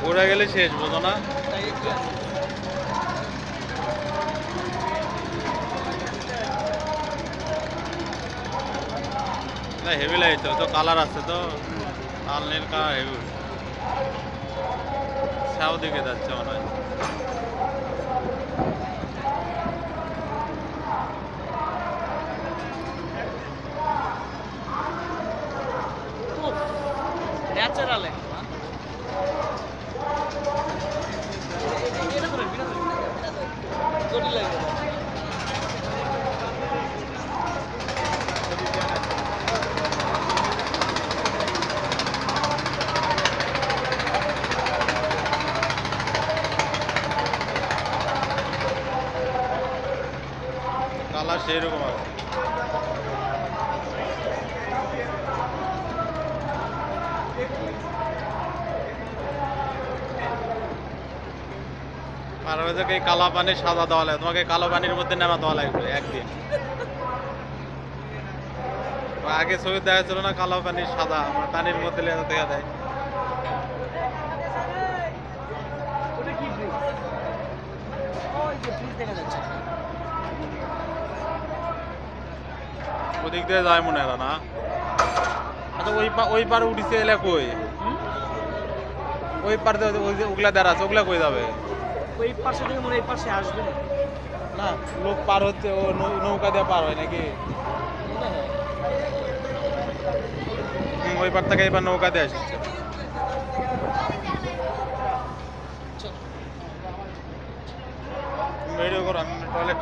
ঘুরে গেলে শেষ, বোঝো না? হেভি লাগছে তো, কালার আছে তো, লাল নীল কালার হেভি। সাউ দিকে যাচ্ছে মনে হয়। ন্যাচারাল কালার সেই রকম আছে। পারভেজকে কালো পানি সাদা দেওয়া লাগবে, তোমাকে কালো পানির মধ্যে নেমা দেওয়া লাগবে একদিন। আগে ছবি দেখা ছিল না, কালো পানি সাদা, পানির মধ্যে দেখা দেয়। ওদিক দিয়ে যায় মনে হয় না। আচ্ছা ওই পারে উঠিছে এলে কই? ওই পার ওই যে ওগুলা দাঁড়া আছে, ওগুলা কই যাবে? ওই পাশে থেকে মনে এই পাশে আসবে না, লোক পার হচ্ছে, ও নৌকা দিয়ে পার হয় নাকি? ওই পার থেকে এবার নৌকা দিয়ে আসছে। ভিডিও করো, আমি টয়লেট